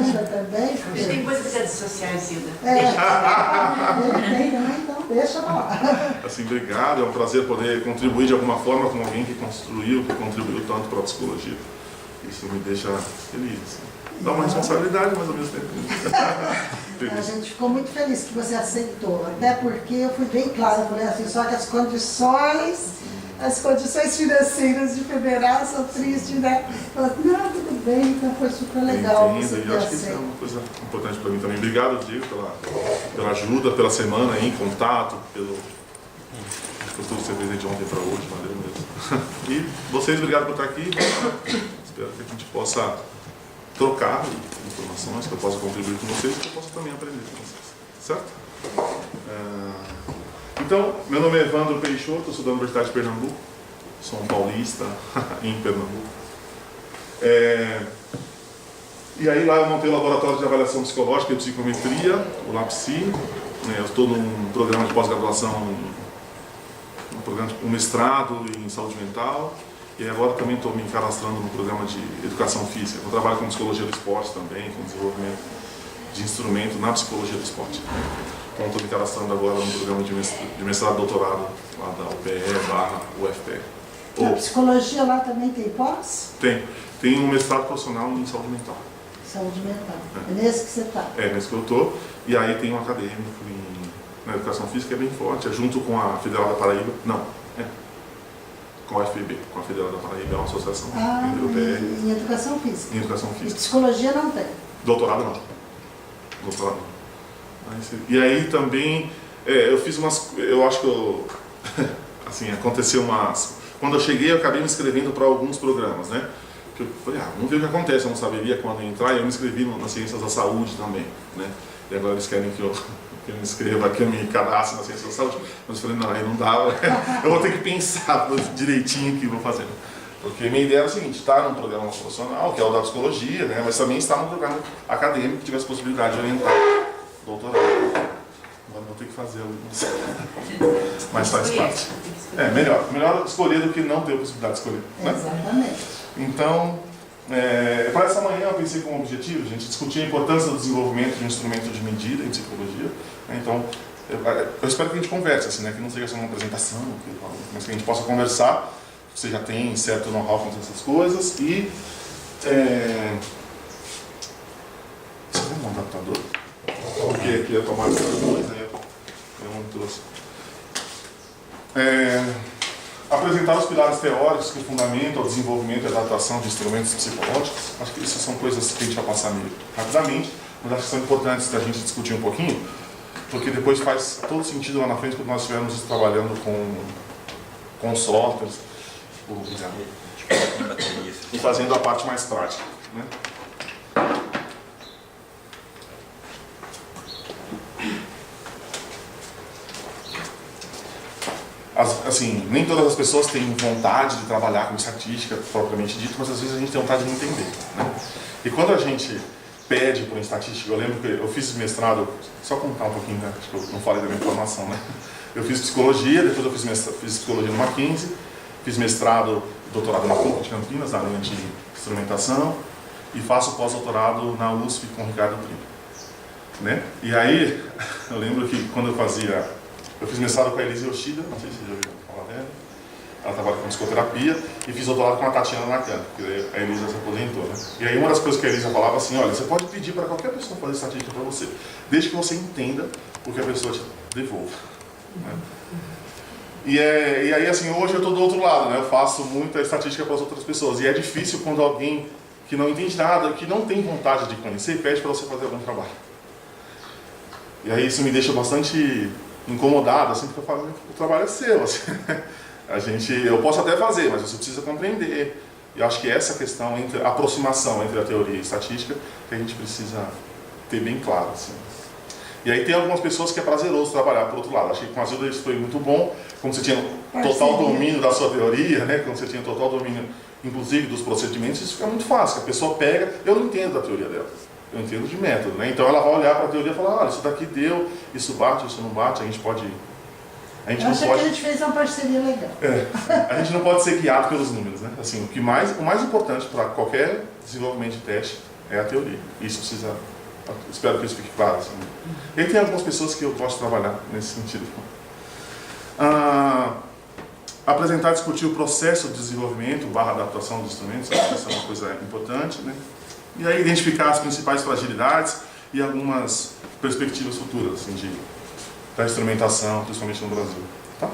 Zilda também. Você tem muitas redes sociais, Zilda. Ele tem, né? Então deixa lá. Assim, obrigado, é um prazer poder contribuir de alguma forma com alguém que construiu, que contribuiu tanto para a psicologia. Isso me deixa feliz. Assim. Dá uma responsabilidade, mas ao mesmo tempo. A gente ficou muito feliz que você aceitou, até porque eu fui bem clara, eu falei assim, só que as condições financeiras de federal são tristes, né? Falei, não, tudo bem, então foi super legal. Entendo, e eu acho que isso é uma coisa importante para mim também. Obrigado, Diego, pela ajuda, pela semana aí, em contato, pelo futuro que você fez de ontem para hoje, valeu mesmo. E vocês, obrigado por estar aqui. Espero que a gente possa trocar informações, que eu possa contribuir com vocês e que eu possa também aprender com vocês. Certo? Então, meu nome é Evandro Peixoto, eu sou da Universidade de Pernambuco, sou um paulista em Pernambuco. E aí lá eu montei o Laboratório de Avaliação Psicológica e Psicometria, o LAPSI. Eu estou num programa de pós-graduação, um mestrado em saúde mental. E agora também estou me cadastrando no programa de educação física. Eu trabalho com psicologia do esporte também, com desenvolvimento de instrumento na psicologia do esporte. Então estou me cadastrando agora no programa de mestrado e doutorado lá da UPE/UFPE. A psicologia lá também tem pós? Tem um mestrado profissional em saúde mental. Saúde mental. É nesse que você está? É nesse que eu estou. E aí tem um acadêmico na educação física, é bem forte, é junto com a Federal da Paraíba. Com a UFPB, com a Federal da Paraíba, é uma associação europeia. Em educação física? Em educação física. E psicologia não tem? Doutorado não. Doutorado não. E aí também, eu fiz umas, eu acho que eu, assim, aconteceu umas, quando eu cheguei eu acabei me inscrevendo para alguns programas, né? Eu falei, vamos ver o que acontece, eu não saberia quando entrar, e eu me inscrevi nas ciências da saúde também, né? E agora eles querem que eu me inscreva, que eu me cadastre na ciência da saúde, mas eu falei, não, aí não dá, eu vou ter que pensar direitinho o que vou fazer. Porque minha ideia era o seguinte, estar num programa profissional, que é o da psicologia, né? Mas também estar num programa acadêmico que tivesse possibilidade de orientar doutorado. Agora vou ter que fazer alguns, mas faz parte. Melhor escolher do que não ter a possibilidade de escolher. Né? Exatamente. Então, para essa manhã eu pensei como objetivo, a gente discutir a importância do desenvolvimento de um instrumento de medida em psicologia. Né? Então, eu espero que a gente converse, assim, né? Que não seja só uma apresentação, mas que a gente possa conversar. Você já tem certo know-how com essas coisas e... Você vai montar o computador? Porque aqui eu tomar essas coisas, aí eu não trouxe. Apresentar os pilares teóricos que fundamentam o desenvolvimento e adaptação de instrumentos psicológicos. Acho que isso são coisas que a gente vai passar meio rapidamente, mas acho que são importantes da gente discutir um pouquinho, porque depois faz todo sentido lá na frente quando nós estivermos trabalhando com softwares e fazendo a parte mais prática. Né? Assim, nem todas as pessoas têm vontade de trabalhar com estatística propriamente dito, mas às vezes a gente tem vontade de entender. Né? E quando a gente pede por estatística, eu lembro que eu fiz mestrado, só contar um pouquinho, né? Acho que eu não falei da minha formação, né? Eu fiz psicologia, depois eu fiz psicologia no Mackenzie, fiz mestrado e doutorado na PUC de Campinas, na linha de instrumentação, e faço pós-doutorado na USP com o Ricardo Primo. Né? E aí, eu lembro que quando eu fiz mestrado com a Elise Yoshida, não sei se vocês já ouviram falar dela. Ela trabalha com psicoterapia, e fiz doutorado com a Tatiana Nakano, porque a Elisa se aposentou, né? E aí uma das coisas que a Elisa falava assim, olha, você pode pedir para qualquer pessoa fazer estatística para você, desde que você entenda o que a pessoa te devolva. Né? E aí assim, hoje eu estou do outro lado, né? Eu faço muita estatística para as outras pessoas, e é difícil quando alguém que não entende nada, que não tem vontade de conhecer, pede para você fazer algum trabalho. E aí isso me deixa bastante incomodado, assim, porque eu falo, o trabalho é seu, assim. Eu posso até fazer, mas você precisa compreender. E eu acho que essa questão, a aproximação entre a teoria e a estatística, que a gente precisa ter bem claro, assim. E aí tem algumas pessoas que é prazeroso trabalhar por outro lado. Acho que com a Zilda isso foi muito bom, como você tinha total domínio da sua teoria, né? Como você tinha total domínio, inclusive, dos procedimentos, isso fica muito fácil. A pessoa pega, eu não entendo da teoria dela. Eu entendo de método, né? Então ela vai olhar para a teoria e falar, olha, isso daqui deu, isso bate, isso não bate, a gente pode... Eu acho que a gente fez uma parceria legal. A gente não pode ser guiado pelos números, né? Assim, o mais importante para qualquer desenvolvimento de teste é a teoria. Isso precisa, espero que isso fique claro. Assim. E tem algumas pessoas que eu gosto de trabalhar nesse sentido. Apresentar e discutir o processo de desenvolvimento / adaptação dos instrumentos, acho que isso é uma coisa importante, né? E aí identificar as principais fragilidades e algumas perspectivas futuras, assim, da instrumentação, principalmente no Brasil. Tá?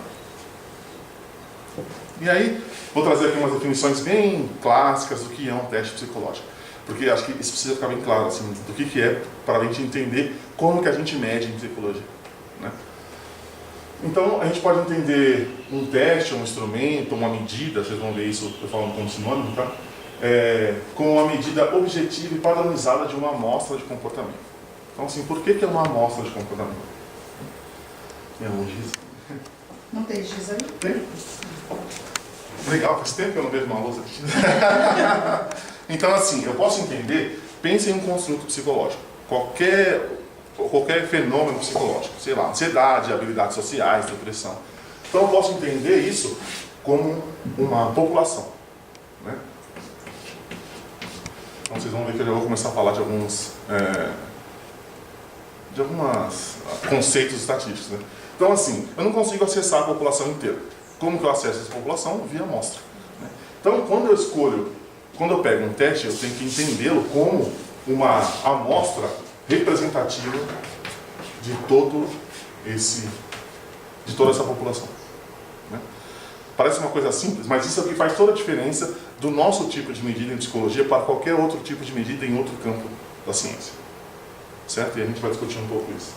E aí, vou trazer aqui umas definições bem clássicas do que é um teste psicológico. Porque acho que isso precisa ficar bem claro, assim, do que é, para a gente entender como que a gente mede em psicologia, né? Então, a gente pode entender um teste, um instrumento, uma medida, vocês vão ver isso eu falando como sinônimo, tá? Como uma medida objetiva e padronizada de uma amostra de comportamento. Então, assim, por que é uma amostra de comportamento? Tem algum giz? Não tem giz aí? Tem. Legal, faz tempo que eu não vejo uma louça de giz. Então, assim, eu posso entender, pense em um construto psicológico. Qualquer fenômeno psicológico, sei lá, ansiedade, habilidades sociais, depressão. Então eu posso entender isso como uma população, né? Então vocês vão ver que eu já vou começar a falar de alguns conceitos estatísticos, né? Então assim, eu não consigo acessar a população inteira. Como que eu acesso essa população? Via amostra, né? Então quando eu pego um teste, eu tenho que entendê-lo como uma amostra representativa de toda essa população, né? Parece uma coisa simples, mas isso é o que faz toda a diferença do nosso tipo de medida em psicologia para qualquer outro tipo de medida em outro campo da ciência, certo? E a gente vai discutir um pouco isso.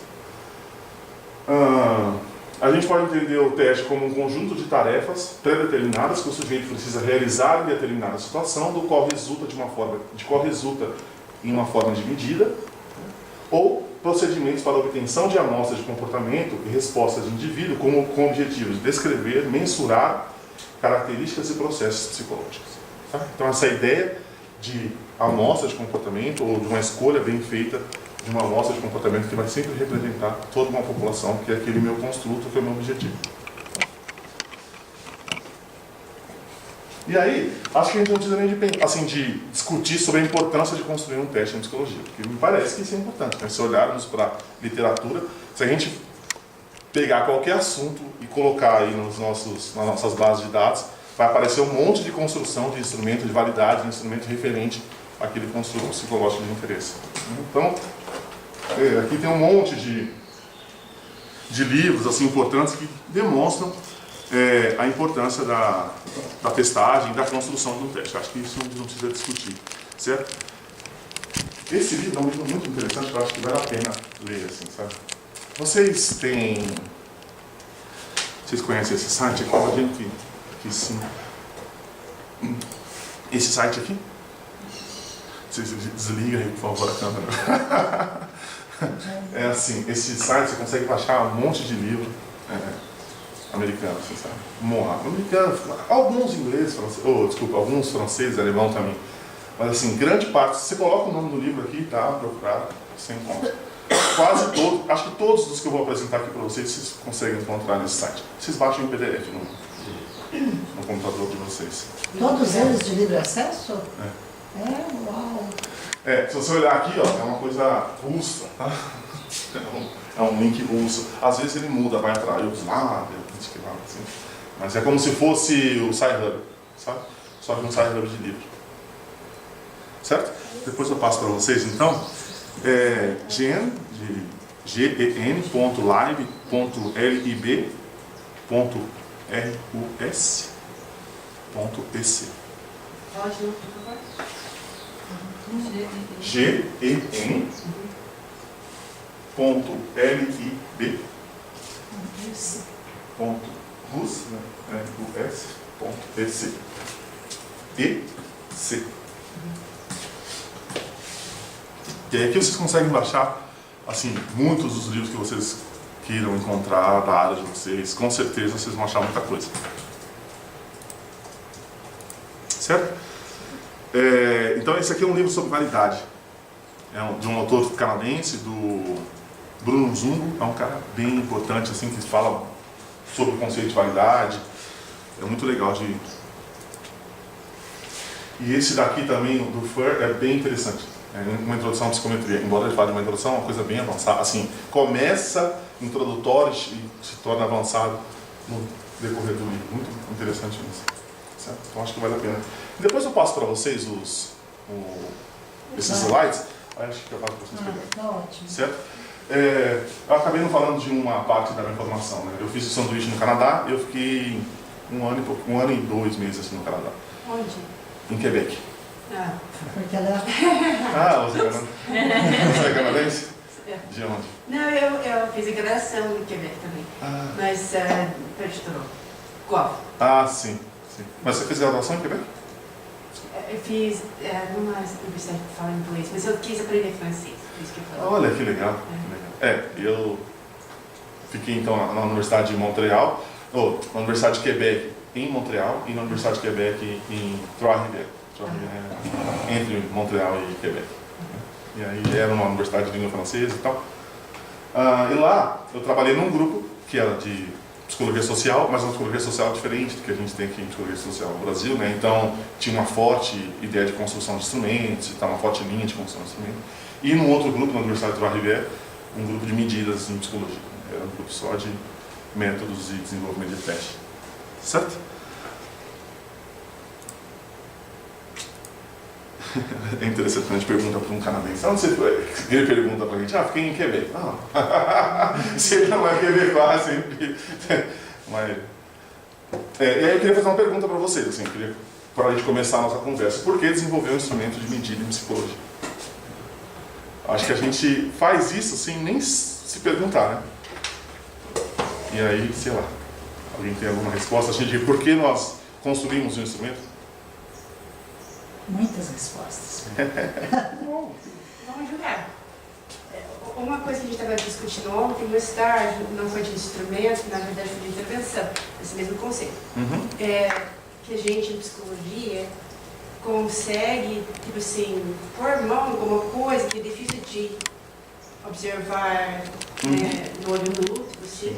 A gente pode entender o teste como um conjunto de tarefas pré-determinadas que o sujeito precisa realizar em determinada situação, do qual resulta em uma forma de medida, ou procedimentos para obtenção de amostras de comportamento e respostas de indivíduo com o objetivo de descrever, mensurar características e processos psicológicos. Tá? Então essa ideia de amostra de comportamento ou de uma escolha bem feita de uma amostra de comportamento que vai sempre representar toda uma população, que é aquele meu construto, que é o meu objetivo. E aí, acho que a gente não precisa nem de discutir sobre a importância de construir um teste em psicologia, porque me parece que isso é importante, né? Se olharmos para a literatura, se a gente pegar qualquer assunto e colocar aí nas nossas bases de dados, vai aparecer um monte de construção de instrumento de validade, de instrumento referente àquele construto psicológico de interesse. Então, aqui tem um monte de livros assim, importantes que demonstram a importância da testagem, da construção de um teste. Acho que isso não precisa discutir, certo? Esse livro é um livro muito interessante, que eu acho que vale a pena ler, assim, sabe? Vocês conhecem esse site aqui? Imagino que sim. Esse site aqui? Vocês desligam aí, por favor, a câmera. É assim, esse site você consegue baixar um monte de livro americano, assim, sabe? Americano, alguns ingleses, alguns franceses, alemão também. Mas assim, grande parte, se você coloca o nome do livro aqui, tá? Procurar, você encontra. Quase todos, acho que todos os que eu vou apresentar aqui para vocês conseguem encontrar nesse site. Vocês baixam em PDF no computador de vocês. Todos eles de livre acesso? Uau! É, se você olhar aqui, ó, é uma coisa russa, tá? É um link russo. Às vezes ele muda, vai atrás, assim. Mas é como se fosse o SciHub, sabe? Só que um SciHub de livro. Certo? Depois eu passo para vocês, então. gen.lib.rus.ec. gen.lib.rus.ec. E aí aqui vocês conseguem baixar assim, muitos dos livros que vocês queiram encontrar da área de vocês. Com certeza vocês vão achar muita coisa. Certo? Então esse aqui é um livro sobre validade. É de um autor canadense, do Bruno Zumbo. É um cara bem importante, assim, que fala sobre o conceito de validade. É muito legal E esse daqui também, do FUR, é bem interessante. É uma introdução à psicometria. Embora ele fale de uma introdução, é uma coisa bem avançada. Assim, começa introdutório e se torna avançado no decorrer do livro. Muito interessante isso. Certo? Então acho que vale a pena. E depois eu passo para vocês esses slides. Acho que eu passo para vocês pegarem. Tá ótimo. Certo? Eu acabei não falando de uma parte da minha formação. Né? Eu fiz o sanduíche no Canadá e eu fiquei um ano e 2 meses assim, no Canadá. Onde? Em Quebec. Ah, Porque ela Você é canadense? De onde? não, eu fiz a graduação em Quebec também. Mas, perto de Toronto. Qual? Sim. Mas você fez graduação em Quebec? Eu fiz numa universidade que fala inglês, mas eu quis aprender francês. Por isso que eu falei. Olha, que legal. Eu fiquei então na Universidade de Montreal, na Universidade de Quebec em Montreal e na Universidade de Quebec em Trois-Rivières. Entre Montreal e Quebec. E aí era uma universidade de língua francesa e tal. E lá eu trabalhei num grupo que era de psicologia social, mas uma psicologia social diferente do que a gente tem aqui em psicologia social no Brasil, né? Então tinha uma forte ideia de construção de instrumentos, uma forte linha de construção de instrumentos. E num outro grupo, na Universidade de Trois-Rivières, um grupo de medidas em psicologia. Era um grupo só de métodos e desenvolvimento de teste. Certo? É interessante quando a gente pergunta para um canadense, onde você foi? Ele pergunta para a gente, fiquei em Quebec. Se ele não é quebecois, sempre. Mas, e aí eu queria fazer uma pergunta para vocês, assim, para a gente começar a nossa conversa. Por que desenvolver um instrumento de medida em psicologia? Acho que a gente faz isso sem nem se perguntar, né? E aí, sei lá, alguém tem alguma resposta assim, de por que nós construímos um instrumento? muitas respostas. Vamos jogar. Uma coisa que a gente estava discutindo ontem, no estágio, não foi de instrumento, na verdade foi de intervenção, esse mesmo conceito. Que a gente, em psicologia, consegue, tipo assim, pôr mão em alguma coisa que é difícil de observar no olho nu, tipo assim.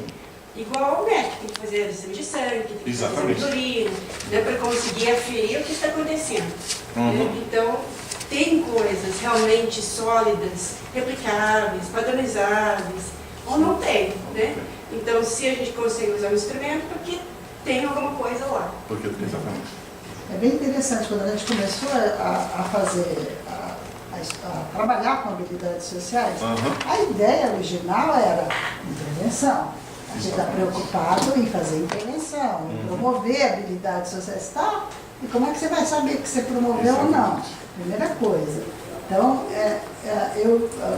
Igual ao médico, tem que fazer exame de sangue, tem que fazer exame de urina, né, para conseguir aferir o que está acontecendo. Né? Então, tem coisas realmente sólidas, replicáveis, padronizáveis, ou não tem, né? Então, se a gente consegue usar o instrumento, porque tem alguma coisa lá. Porque, exatamente. É bem interessante, quando a gente começou a fazer, a trabalhar com habilidades sociais, a ideia original era intervenção. A gente está preocupado em fazer intervenção, em promover habilidades sociais e tal. E como é que você vai saber que você promoveu ou não? Primeira coisa. Então,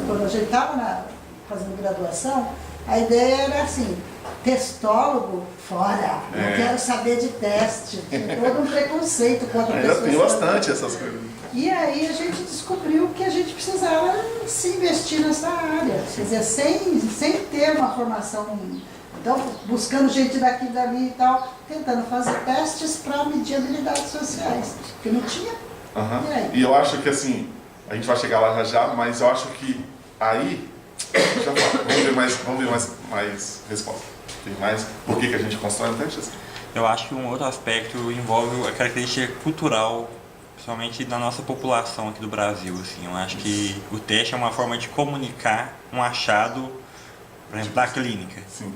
quando a gente estava fazendo graduação, a ideia era assim, testólogo, fora, não quero saber de teste. Tinha todo um preconceito contra pessoas. Ainda tem bastante essas coisas. E aí a gente descobriu que a gente precisava se investir nessa área. Quer dizer, sem ter uma formação. Então, buscando gente daqui e dali e tal, tentando fazer testes para medir habilidades sociais. Porque não tinha. E eu acho que assim, a gente vai chegar lá já, mas eu acho que aí, já falo, vamos ver mais respostas. Tem mais, por que a gente constrói um teste? Eu acho que um outro aspecto envolve a característica cultural, principalmente da nossa população aqui do Brasil. Assim. Eu acho que o teste é uma forma de comunicar um achado, por exemplo, da clínica. Sim.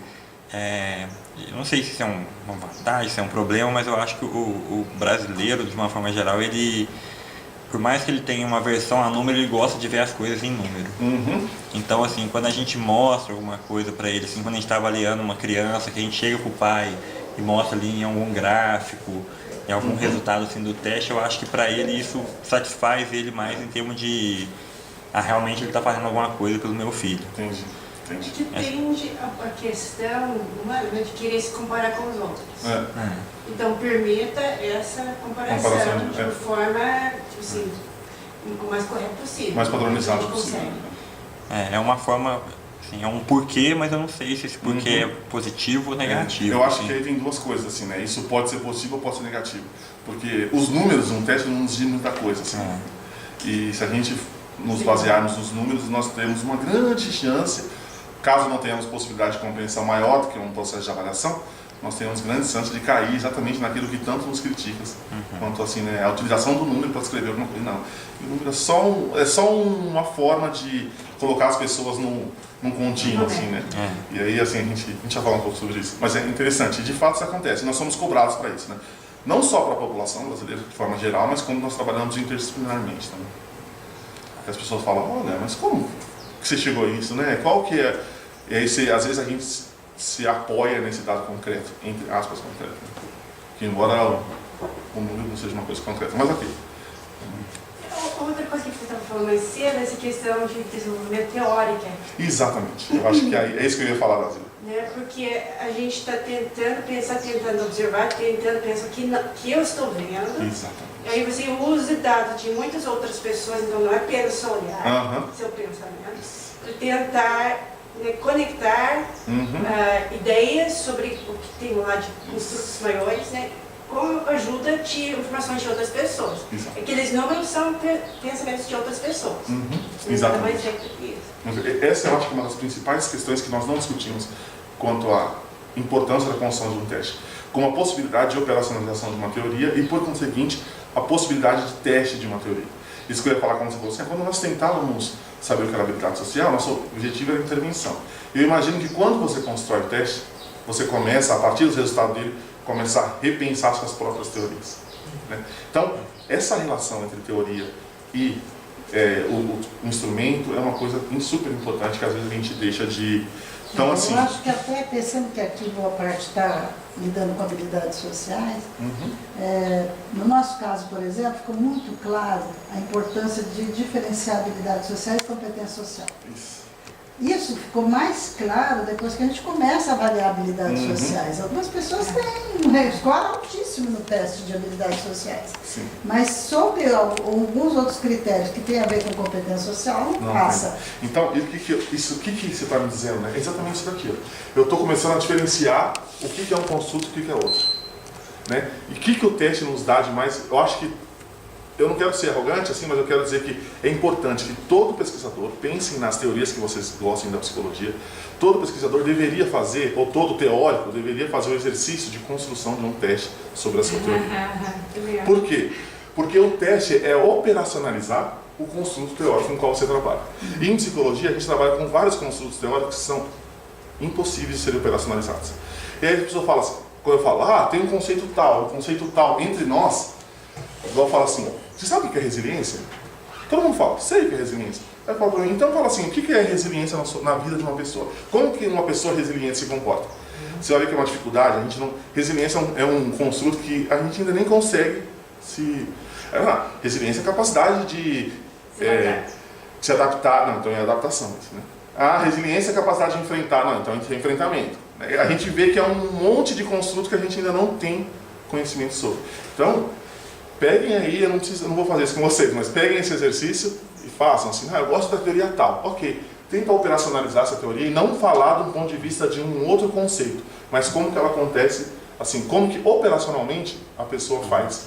Eu não sei se isso é uma vantagem, se é um problema, mas eu acho que o brasileiro, de uma forma geral, ele, por mais que ele tenha uma versão a número, ele gosta de ver as coisas em número. Então, assim, quando a gente mostra alguma coisa para ele, assim, quando a gente está avaliando uma criança, que a gente chega pro pai e mostra ali em algum gráfico, em algum resultado assim, do teste, eu acho que para ele isso satisfaz ele mais em termos de realmente ele está fazendo alguma coisa pelo meu filho. Entendi. Depende a questão humana de querer se comparar com os outros. Então, permita essa comparação de forma, tipo assim, o mais correta possível. Mais padronizado possível. É uma forma, assim, é um porquê, mas eu não sei se esse porquê é positivo ou negativo. Eu acho que aí tem duas coisas, assim, né? Isso pode ser positivo ou pode ser negativo. Porque os números no teste não nos dizem muita coisa, assim. E se a gente nos basearmos nos números, nós temos uma grande chance, caso não tenhamos possibilidade de compreensão maior do que um processo de avaliação, nós temos grandes chances de cair exatamente naquilo que tanto nos critica, quanto assim, né, a utilização do número para escrever alguma coisa. Não, o número é só uma forma de colocar as pessoas num contínuo, assim, né? E aí, assim, a gente vai falar um pouco sobre isso. Mas é interessante, de fato isso acontece, nós somos cobrados para isso, né? Não só para a população brasileira de forma geral, mas como nós trabalhamos interdisciplinarmente também. As pessoas falam, olha, mas como que você chegou a isso, né? Qual que é... E aí, às vezes, a gente se apoia nesse dado concreto, entre aspas, concreto. Né? Que embora o número não seja uma coisa concreta, mas ok. Outra coisa que você estava falando mais cedo, essa questão de desenvolvimento teórico. Exatamente. Eu acho que é isso que eu ia falar, Brasil. Né? Porque a gente está tentando pensar, tentando observar, tentando pensar que eu estou vendo. Exatamente. E aí você usa dados de muitas outras pessoas, então não é apenas seu olhar, seu pensamento, para tentar, né, conectar ideias sobre o que tem lá de construtos maiores, né, com a ajuda de informações de outras pessoas. Exato. Aqueles números são pensamentos de outras pessoas. Exatamente. Mais certo que isso. Essa eu acho que é uma das principais questões que nós não discutimos quanto à importância da construção de um teste, como a possibilidade de operacionalização de uma teoria e, por conseguinte, a possibilidade de teste de uma teoria. Isso que eu ia falar quando você falou assim, quando nós tentávamos saber o que era habilidade social, nosso objetivo era a intervenção. Eu imagino que quando você constrói o teste, você começa, a partir dos resultados dele, começar a repensar suas próprias teorias. Né? Então, essa relação entre teoria e o instrumento é uma coisa super importante que às vezes a gente deixa de... Então, assim, eu acho que até pensando que aqui boa parte está lidando com habilidades sociais, no nosso caso, por exemplo, ficou muito claro a importância de diferenciar habilidades sociais e competência social. Isso ficou mais claro depois que a gente começa a avaliar habilidades sociais. Algumas pessoas têm um score altíssimo no teste de habilidades sociais. Sim. Mas sobre alguns outros critérios que têm a ver com competência social, não passa. Então, o que você está me dizendo? Né? É exatamente isso daqui. Eu estou começando a diferenciar o que é um construto e o que é outro. Né? E o que o teste nos dá de mais... Eu acho que eu não quero ser arrogante assim, mas eu quero dizer que é importante que todo pesquisador, pensem nas teorias que vocês gostem da psicologia, todo pesquisador deveria fazer, ou todo teórico deveria fazer o exercício de construção de um teste sobre a sua teoria. Por quê? Porque o teste é operacionalizar o construto teórico com o qual você trabalha. E em psicologia a gente trabalha com vários construtos teóricos que são impossíveis de serem operacionalizados. E aí a pessoa fala assim, quando eu falo, tem um conceito tal entre nós, igual fala assim, você sabe o que é resiliência? Todo mundo fala, sei o que é resiliência. Aí fala pra mim, então fala assim, o que é resiliência na vida de uma pessoa? Como que uma pessoa resiliente se comporta? Você vai ver que é uma dificuldade, resiliência é um construto que a gente ainda nem consegue resiliência é a capacidade de se adaptar, não, então é adaptação. Né? A resiliência é a capacidade de enfrentar, não, então é enfrentamento. A gente vê que é um monte de construto que a gente ainda não tem conhecimento sobre. Então, peguem aí, eu não vou fazer isso com vocês, mas peguem esse exercício e façam assim, eu gosto da teoria tal. Ok, tenta operacionalizar essa teoria e não falar do ponto de vista de um outro conceito, mas como que ela acontece, assim, como que operacionalmente a pessoa faz.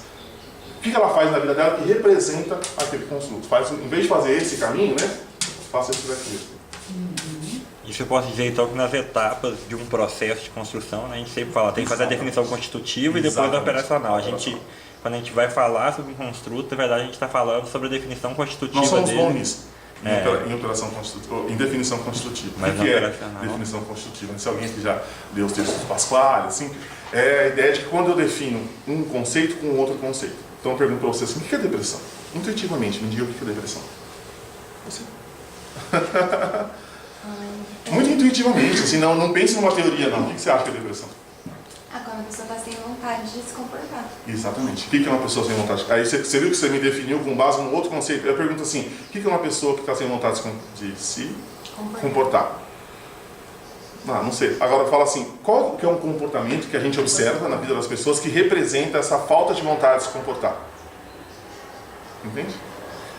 O que ela faz na vida dela que representa aquele construto. Em vez de fazer esse caminho, né, faça isso daqui. Isso eu posso dizer então que nas etapas de um processo de construção, né, a gente sempre fala, tem que fazer a definição constitutiva e depois a operacional. Quando a gente vai falar sobre um construto, na verdade a gente está falando sobre a definição constitutiva dele. Nós somos bons nisso, em operação constitutiva, em definição constitutiva. Mas o que é definição constitutiva? Se alguém que já leu os textos do Pasquale, assim, é a ideia de que quando eu defino um conceito com outro conceito. Então eu pergunto para você assim, o que é depressão? Intuitivamente, me diga o que é depressão. Você. Muito intuitivamente, assim, não pense numa teoria não. O que você acha que é depressão? Quando a pessoa está sem vontade de se comportar. Exatamente. O que é uma pessoa sem vontade? Aí você viu que você me definiu com base num outro conceito. Eu pergunto assim, o que é uma pessoa que está sem vontade de se comportar? Não sei. Agora fala assim, qual que é um comportamento que a gente observa na vida das pessoas que representa essa falta de vontade de se comportar? Entende?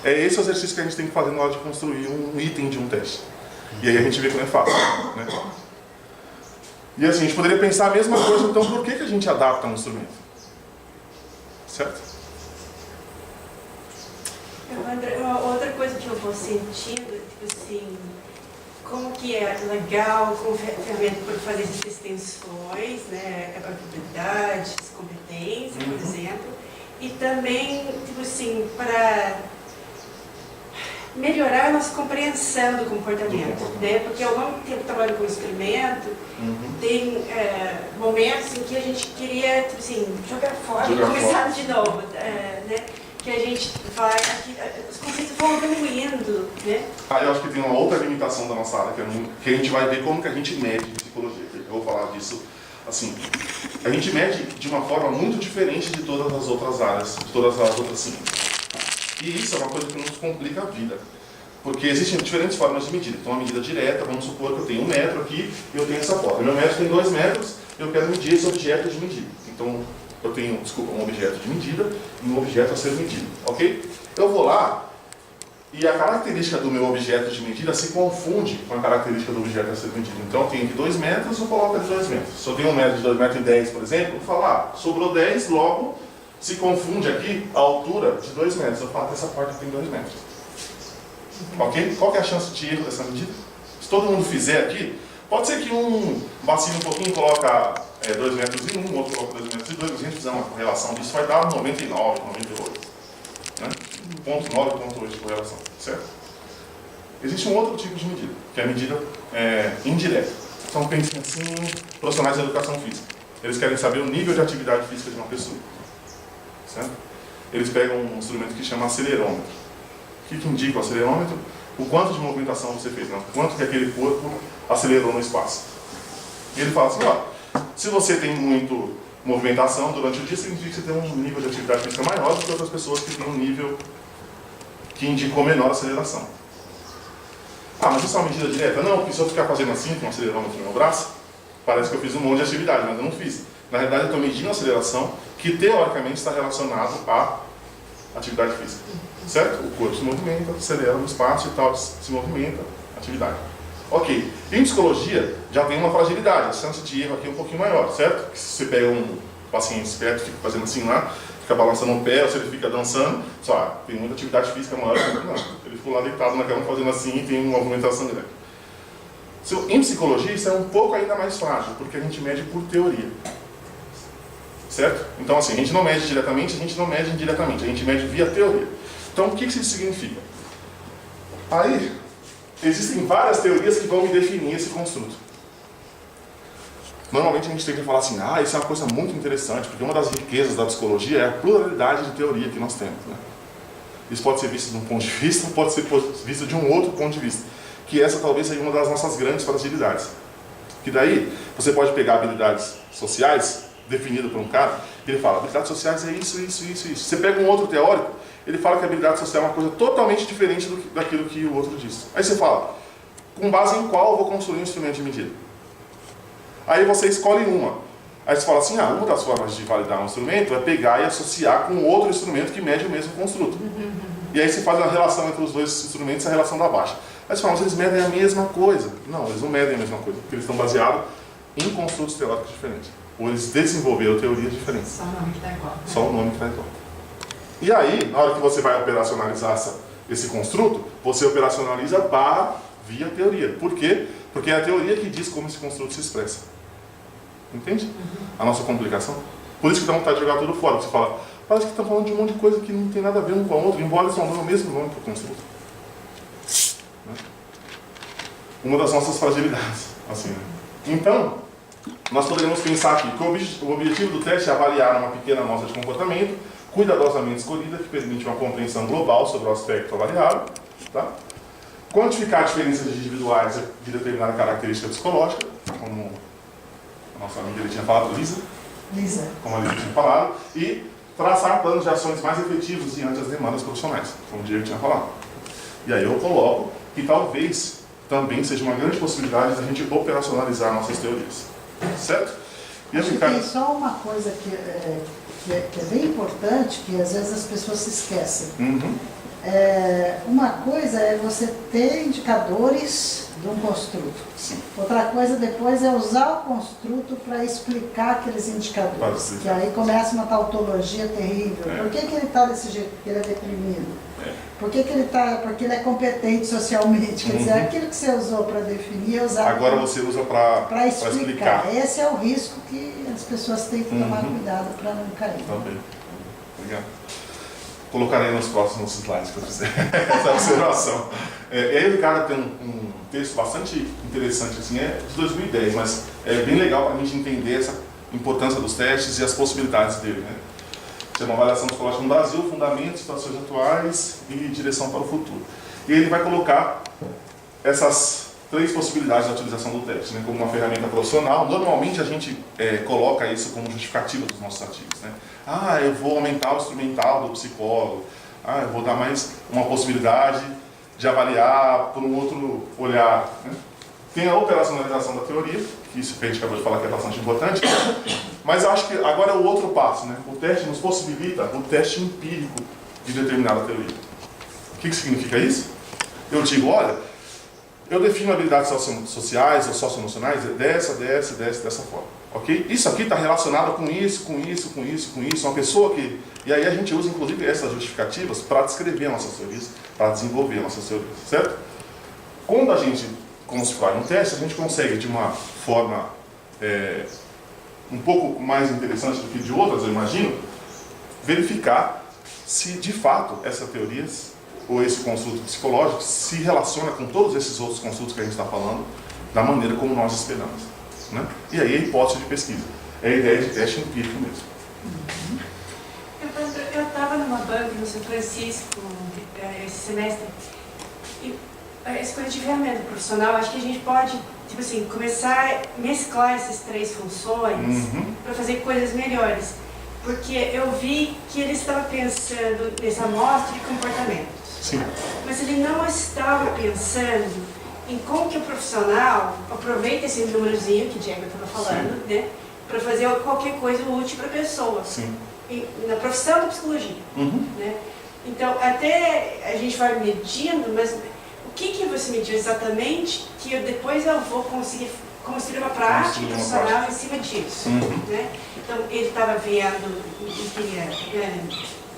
É esse o exercício que a gente tem que fazer na hora de construir um item de um teste. E aí a gente vê como é fácil, né? E assim, a gente poderia pensar a mesma coisa, então por que a gente adapta um instrumento? Certo? André, uma outra coisa que eu vou sentindo, tipo assim, como que é legal, como ferramenta para fazer essas extensões, né, habilidades, competência, por exemplo, e também, tipo assim, para melhorar a nossa compreensão do comportamento, né? Porque ao longo tempo trabalhando com instrumento, tem momentos em que a gente queria, tipo assim, jogar fora e começar de novo, né? Que a gente vai, os conceitos vão evoluindo, né? Eu acho que tem uma outra limitação da nossa área, que a gente vai ver como que a gente mede em psicologia. Eu vou falar disso assim. A gente mede de uma forma muito diferente de todas as outras áreas, de todas as outras ciências. E isso é uma coisa que nos complica a vida. Porque existem diferentes formas de medida. Então, a medida direta, vamos supor que eu tenho 1 metro aqui e eu tenho essa porta. Meu metro tem 2 metros e eu quero medir esse objeto de medida. Então, eu tenho, um objeto de medida e um objeto a ser medido, ok? Eu vou lá e a característica do meu objeto de medida se confunde com a característica do objeto a ser medido. Então, eu tenho aqui 2 metros, eu coloco de 2 metros. Se eu tenho 1 metro de 2 metros e 10, por exemplo, eu falo, sobrou 10, logo se confunde aqui a altura de 2 metros. Eu falo que essa porta tem 2 metros. Ok? Qual que é a chance de erro dessa medida? Se todo mundo fizer aqui, pode ser que um vacile um pouquinho e coloca 2 metros e 1, o outro coloca 2 metros e 2, se a gente fizer uma correlação disso, vai dar 99, 98. Né? 0,9, 0,8 de correlação, certo? Existe um outro tipo de medida, que é a medida indireta. Então, pensem assim, profissionais de educação física. Eles querem saber o nível de atividade física de uma pessoa. Certo? Eles pegam um instrumento que chama acelerômetro. O que indica o acelerômetro? O quanto de movimentação você fez, né? O quanto que aquele corpo acelerou no espaço. E ele fala assim, se você tem muito movimentação durante o dia, significa que você tem um nível de atividade física maior do que outras pessoas que têm um nível que indicou menor aceleração. Mas isso é uma medida direta? Não, porque se eu ficar fazendo assim com o acelerômetro no meu braço, parece que eu fiz um monte de atividade, mas eu não fiz. Na realidade, eu estou medindo a aceleração que teoricamente está relacionado à atividade física. Certo? O corpo se movimenta, acelera no espaço e tal, se movimenta, atividade. Ok. Em psicologia, já tem uma fragilidade, a chance de erro aqui é um pouquinho maior, certo? Porque se você pega um paciente esperto, fica fazendo assim lá, fica balançando o pé, ou se ele fica dançando, tem muita atividade física maior, não. Ele ficou lá deitado na cama fazendo assim e tem uma movimentação grande. Em psicologia, isso é um pouco ainda mais frágil, porque a gente mede por teoria. Certo? Então, assim, a gente não mede diretamente, a gente não mede indiretamente, a gente mede via teoria. Então, o que isso significa? Aí, existem várias teorias que vão me definir esse construto. Normalmente a gente tende a falar assim, isso é uma coisa muito interessante, porque uma das riquezas da psicologia é a pluralidade de teoria que nós temos. Né? Isso pode ser visto de um ponto de vista, pode ser visto de um outro ponto de vista. Que essa talvez seja uma das nossas grandes fragilidades. Que daí, você pode pegar habilidades sociais, definido por um cara, ele fala, habilidades sociais é isso, isso, isso, isso. Você pega um outro teórico, ele fala que a habilidade social é uma coisa totalmente diferente daquilo que o outro diz. Aí você fala, com base em qual eu vou construir um instrumento de medida? Aí você escolhe uma. Aí você fala assim, uma das formas de validar um instrumento é pegar e associar com outro instrumento que mede o mesmo construto. E aí você faz a relação entre os dois instrumentos, a relação da baixa. Aí você fala, mas eles medem a mesma coisa. Não, eles não medem a mesma coisa, porque eles estão baseados em construtos teóricos diferentes. Ou eles desenvolveram teorias diferentes. Só o nome que está igual. Só o nome que está igual. E aí, na hora que você vai operacionalizar esse construto, você operacionaliza via teoria. Por quê? Porque é a teoria que diz como esse construto se expressa. Entende? A nossa complicação. Por isso que dá vontade de jogar tudo fora. Você fala, parece que está falando de um monte de coisa que não tem nada a ver um com a outra, embora eles estão dando o mesmo nome para o construto. Né? Uma das nossas fragilidades. Assim, né? Então, nós poderíamos pensar aqui que o objetivo do teste é avaliar uma pequena amostra de comportamento, cuidadosamente escolhida, que permite uma compreensão global sobre o aspecto avaliado, tá? Quantificar diferenças individuais de determinada característica psicológica, como a nossa amiga tinha falado, Lisa, como a Lisa tinha falado, e traçar planos de ações mais efetivos diante das demandas profissionais, como o Diego tinha falado. E aí eu coloco que talvez também seja uma grande possibilidade da gente operacionalizar nossas teorias. Certo? E acho que tem só uma coisa que é bem importante, que às vezes as pessoas se esquecem. Uma coisa é você ter indicadores de um construto. Sim. Outra coisa depois é usar o construto para explicar aqueles indicadores. Que aí começa uma tautologia terrível. Por que ele está desse jeito? Porque ele é deprimido. Porque ele é competente socialmente. Quer dizer, aquilo que você usou para definir, é usado Agora você usa para explicar. Esse é o risco que as pessoas têm que tomar cuidado para não cair. Também. Obrigado. Colocarei nos próximos slides que eu fizer essa observação. E aí o Ricardo tem um texto bastante interessante, assim, é de 2010, mas é bem legal para a gente entender essa importância dos testes e as possibilidades dele, né? Chama Avaliação Psicológica no Brasil, Fundamentos, Situações Atuais e Direção para o Futuro. E ele vai colocar essas 3 possibilidades de utilização do teste, né, como uma ferramenta profissional. Normalmente a gente coloca isso como justificativa dos nossos artigos, né? Ah, eu vou aumentar o instrumental do psicólogo. Ah, eu vou dar mais uma possibilidade de avaliar por um outro olhar, né? Tem a operacionalização da teoria, que isso que a gente acabou de falar que é bastante importante, mas eu acho que agora é o outro passo, né? O teste nos possibilita o teste empírico de determinada teoria. O que significa isso? Eu digo, olha, eu defino habilidades sociais ou socioemocionais dessa forma, ok? Isso aqui está relacionado com isso. Uma pessoa que... E aí a gente usa, inclusive, essas justificativas para descrever nossas teorias, para desenvolver nossas teorias, certo? Quando a gente, como se faz um teste, a gente consegue, de uma forma um pouco mais interessante do que de outras, eu imagino, verificar se, de fato, essas teorias ou esse construto psicológico se relaciona com todos esses outros construtos que a gente está falando da maneira como nós esperamos, né? E aí a hipótese de pesquisa, é a ideia de teste empírico mesmo. Eu estava numa banca no São Francisco esse semestre e essa coisa de ferramenta profissional, acho que a gente pode, tipo assim, começar a mesclar essas 3 funções para fazer coisas melhores, porque eu vi que ele estava pensando nessa amostra de comportamento. Sim. Mas ele não estava pensando em como que o profissional aproveita esse númerozinho que o Diego estava falando, né, para fazer qualquer coisa útil para a pessoa. Sim. Na profissão da psicologia. Né? Então, até a gente vai medindo, mas o que você mediu exatamente que depois eu vou conseguir construir uma prática profissional em cima disso? Né? Então, ele estava vendo, não queria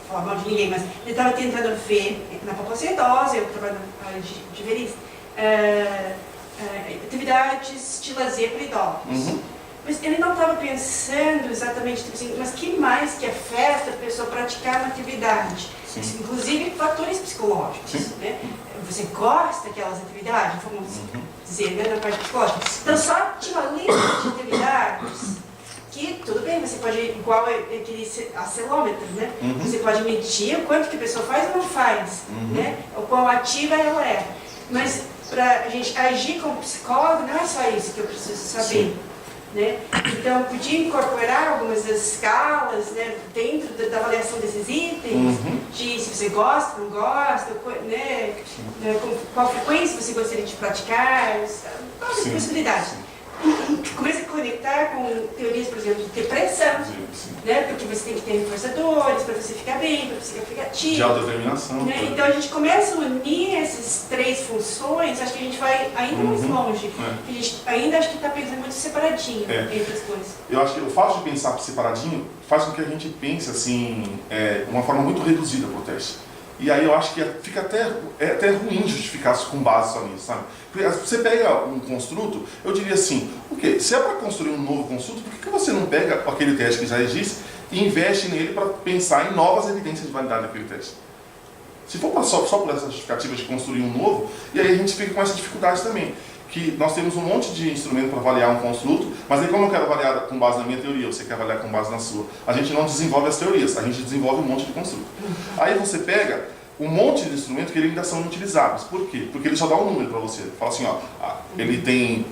falar mal de ninguém, mas ele estava tentando ver na população eu trabalho na área de ver isso, atividades de lazer para idosos. Mas ele não estava pensando exatamente, tipo assim, mas que mais que afeta a pessoa praticar uma atividade? Inclusive fatores psicológicos, né? Você gosta daquelas atividades, vamos dizer, né, na parte psicológica. Então só tinha uma lista de atividades que, tudo bem, você pode, igual aquele acelômetro, né? Você pode medir o quanto que a pessoa faz ou não faz, né? O quão ativa ela é. Mas para a gente agir como psicólogo, não é só isso que eu preciso saber. Né? Então, podia incorporar algumas das escalas, né, dentro da avaliação desses itens, de se você gosta, não gosta, né, com qual frequência você gostaria de praticar, quais as possibilidades. Começa a conectar com teorias, por exemplo, de depressão, né, porque você tem que ter reforçadores para você ficar bem, para você ficar ativo. De autodeterminação. Né? Então a gente começa a unir essas 3 funções, acho que a gente vai ainda mais longe. A gente ainda acho que está pensando muito separadinho entre as coisas. Eu acho que o fato de pensar separadinho faz com que a gente pense assim, de uma forma muito reduzida para o teste. E aí eu acho que fica até ruim justificar com base só nisso, sabe? Porque você pega um construto, eu diria assim, ok, se é para construir um novo construto, por que você não pega aquele teste que já existe e investe nele para pensar em novas evidências de validade daquele teste? Se for só por essa justificativa de construir um novo, e aí a gente fica com essa dificuldade também. Que nós temos um monte de instrumento para avaliar um construto, mas aí como eu quero avaliar com base na minha teoria, você quer avaliar com base na sua, a gente não desenvolve as teorias, a gente desenvolve um monte de construto. Aí você pega um monte de instrumentos que ainda são utilizáveis. Por quê? Porque ele só dá um número para você. Fala assim, ó, ele tem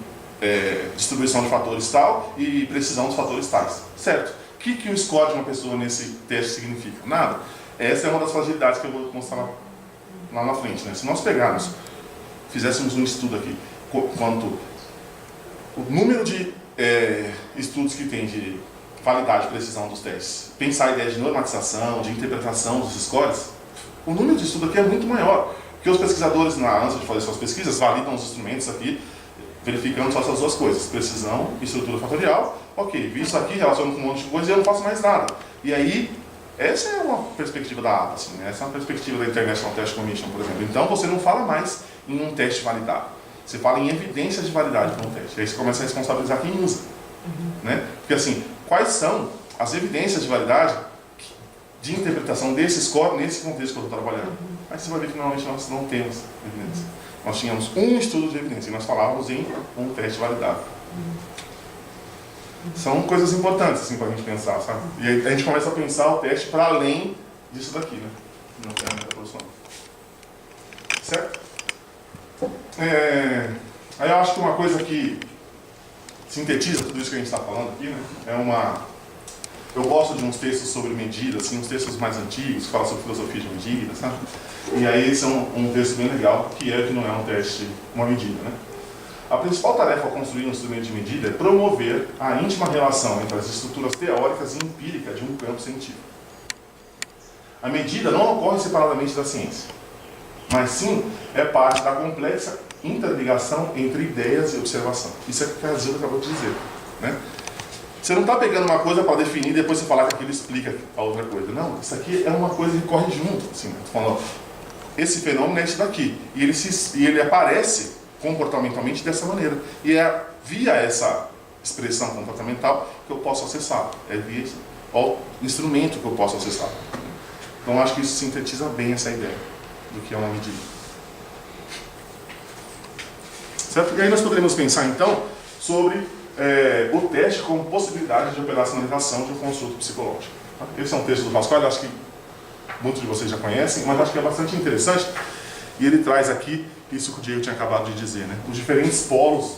distribuição de fatores tal e precisão dos fatores tais. Certo? O que o score de uma pessoa nesse teste significa? Nada. Essa é uma das fragilidades que eu vou mostrar lá na frente, né? Se nós pegarmos, fizéssemos um estudo aqui, quanto o número de estudos que tem de validade e precisão dos testes, pensar a ideia de normatização, de interpretação dos scores, o número de estudo aqui é muito maior, porque os pesquisadores, antes de fazer suas pesquisas, validam os instrumentos aqui, verificando só essas 2 coisas, precisão e estrutura fatorial. Ok, vi isso aqui, relaciono com um monte de coisa e eu não faço mais nada. E aí, Essa é uma perspectiva da APA, assim, né? Essa é uma perspectiva da International Test Commission, por exemplo. Então você não fala mais em um teste validado, você fala em evidência de validade para um teste. Aí você começa a responsabilizar quem usa, né? Porque assim, quais são as evidências de validade de interpretação desse score nesse contexto que eu estou trabalhando? Aí você vai ver que normalmente nós não temos evidência. Nós tínhamos um estudo de evidência e nós falávamos em um teste validado. São coisas importantes assim, para a gente pensar, sabe? E aí a gente começa a pensar o teste para além disso daqui, né? Não tem a meta-produção. Certo? Aí eu acho que uma coisa que sintetiza tudo isso que a gente está falando aqui, né? Eu gosto de uns textos sobre medida, assim, uns textos mais antigos, que falam sobre filosofia de medida, sabe? E aí esse é um texto bem legal, que não é um teste, uma medida, né? A principal tarefa ao construir um instrumento de medida é promover a íntima relação entre as estruturas teóricas e empíricas de um campo científico. A medida não ocorre separadamente da ciência, mas sim é parte da complexa interligação entre ideias e observação. Isso é o que a Zilda acabou de dizer, né? Você não está pegando uma coisa para definir e depois você falar que aquilo explica a outra coisa. Não, isso aqui é uma coisa que corre junto. Assim, né? Falando, esse fenômeno é esse daqui. E ele aparece comportamentalmente dessa maneira. E é via essa expressão comportamental que eu posso acessar. É via o instrumento que eu posso acessar. Então acho que isso sintetiza bem essa ideia do que é uma medida. Certo? E aí nós poderíamos pensar então sobre o teste como possibilidade de operacionalização de um construto psicológico. Esse é um texto do Pasquale, acho que muitos de vocês já conhecem, mas acho que é bastante interessante. E ele traz aqui isso que o Diego tinha acabado de dizer, né? Os diferentes polos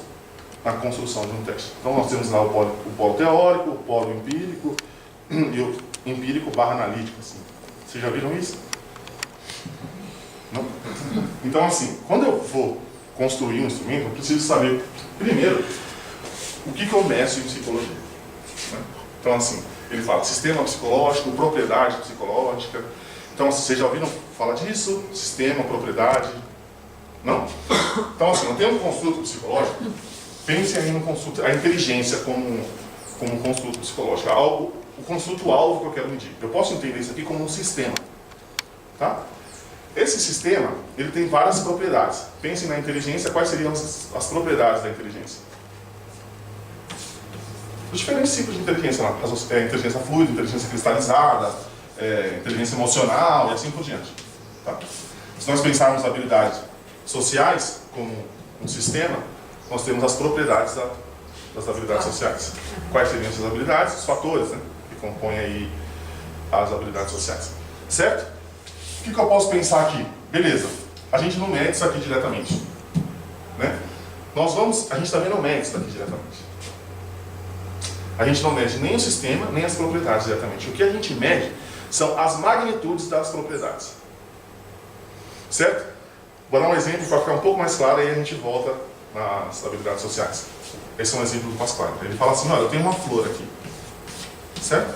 na construção de um teste. Então nós temos lá o polo teórico, o polo empírico e o empírico / analítico. Assim. Vocês já viram isso? Não? Então assim, quando eu vou construir um instrumento, eu preciso saber, primeiro, o que eu meço em psicologia. Né? Então assim, ele fala sistema psicológico, propriedade psicológica. Então vocês já ouviram falar disso? Sistema, propriedade... Não? Então, assim, não tem um construto psicológico. Pense aí no construto, a inteligência como um construto psicológico. O construto-alvo que eu quero medir. Eu posso entender isso aqui como um sistema. Tá? Esse sistema, ele tem várias propriedades. Pensem na inteligência, quais seriam as propriedades da inteligência? Os diferentes tipos de inteligência. Inteligência fluida, inteligência cristalizada, inteligência emocional e assim por diante. Tá? Se nós pensarmos habilidades sociais como um sistema, nós temos as propriedades das habilidades sociais. Quais seriam essas habilidades? Os fatores, né, que compõem aí as habilidades sociais. Certo? O que eu posso pensar aqui? Beleza, a gente não mede isso aqui diretamente. Né? A gente também não mede isso aqui diretamente. A gente não mede nem o sistema, nem as propriedades diretamente. O que a gente mede são as magnitudes das propriedades. Certo? Vou dar um exemplo para ficar um pouco mais claro e aí a gente volta nas habilidades sociais. Esse é um exemplo do Pasquale. Ele fala assim, olha, eu tenho uma flor aqui. Certo?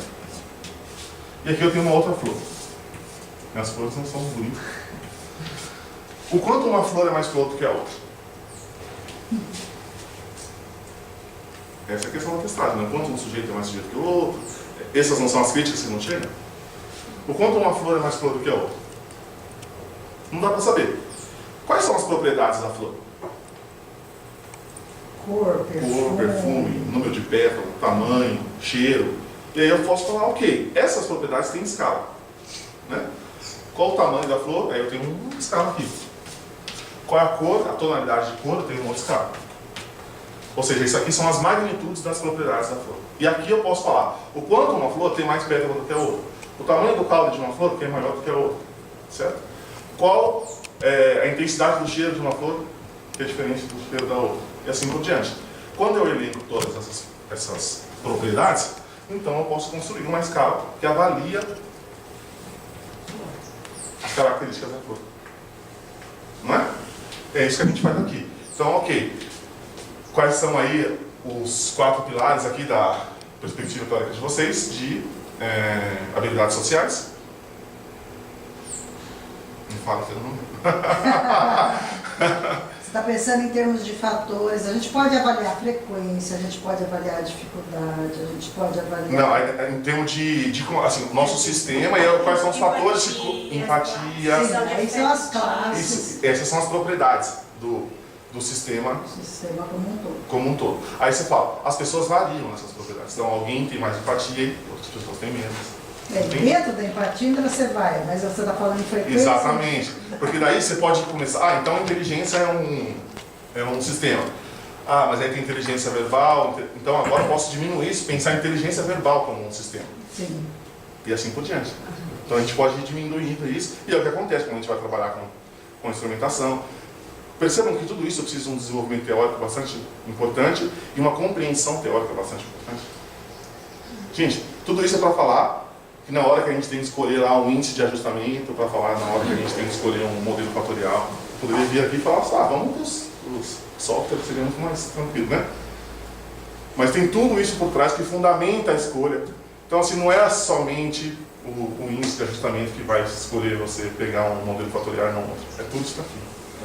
E aqui eu tenho uma outra flor. Minhas flores não são bonitas. O quanto uma flor é mais flor do que a outra? Essa é a questão da testagem, né? O quanto um sujeito é mais sujeito que o outro. Essas não são as críticas que não chegam? O quanto uma flor é mais flor do que a outra? Não dá para saber. Quais são as propriedades da flor? Cor, perfume, número de pétalas, tamanho, cheiro. E aí eu posso falar, ok, essas propriedades têm escala. Né? Qual o tamanho da flor? Aí eu tenho uma escala aqui. Qual é a cor, a tonalidade de cor? Eu tenho uma outra escala. Ou seja, isso aqui são as magnitudes das propriedades da flor. E aqui eu posso falar o quanto uma flor tem mais pétalas do que a outra. O tamanho do caule de uma flor que é maior do que a outra. Certo? Qual a intensidade do cheiro de uma flor que é diferente do cheiro da outra. E assim por diante. Quando eu elenco todas essas propriedades, então eu posso construir uma escala que avalia as características da flor. Não é? É isso que a gente faz aqui. Então, ok. Quais são aí os 4 pilares aqui da perspectiva teórica de vocês de habilidades sociais? Não fala que eu não. está pensando em termos de fatores, a gente pode avaliar a frequência, a gente pode avaliar a dificuldade, a gente pode avaliar... Não, em termos de assim, nosso sistema e quais são os fatores de empatia. Sim, aí são as classes. Essas são as propriedades do sistema como um todo. Aí você fala, as pessoas variam nessas propriedades. Então alguém tem mais empatia e outras pessoas têm menos. Dentro da empatia ainda você vai, mas você está falando em frequência. Exatamente. Porque daí você pode começar, então a inteligência é um sistema. Mas aí tem inteligência verbal, então agora eu posso diminuir isso, pensar em inteligência verbal como um sistema. Sim. E assim por diante. Então a gente pode ir diminuindo isso, e é o que acontece quando a gente vai trabalhar com instrumentação. Percebam que tudo isso precisa de um desenvolvimento teórico bastante importante e uma compreensão teórica bastante importante. Gente, tudo isso é para falar que na hora que a gente tem que escolher lá um índice de ajustamento, para falar na hora que a gente tem que escolher um modelo fatorial, poderia vir aqui e falar, vamos para os softwares, seria muito mais tranquilo, né? Mas tem tudo isso por trás que fundamenta a escolha. Então, assim, não é somente o índice de ajustamento que vai escolher você pegar um modelo fatorial e não outro. É tudo isso daqui.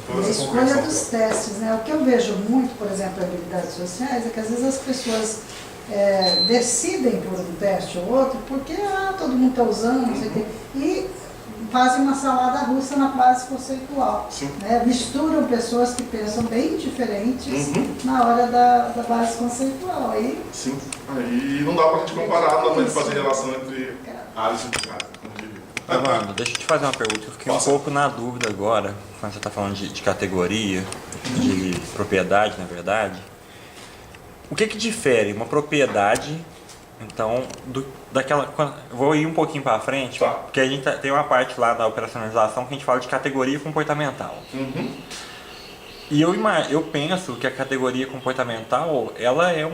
A escolha dos testes, né? O que eu vejo muito, por exemplo, em habilidades sociais, é que às vezes as pessoas decidem por um teste ou outro porque todo mundo está usando, não sei o quê, e fazem uma salada russa na base conceitual. Né? Misturam pessoas que pensam bem diferentes na hora da base conceitual. Aí, sim, aí não dá para a gente comparar, não dá para a gente fazer relação entre áreas e áreas. Mano, deixa eu te fazer uma pergunta. Eu fiquei um pouco na dúvida agora, quando você está falando de categoria, de propriedade, na verdade. O que difere uma propriedade, então, daquela... Vou ir um pouquinho para frente, porque a gente tem uma parte lá da operacionalização que a gente fala de categoria comportamental. E eu penso que a categoria comportamental, ela é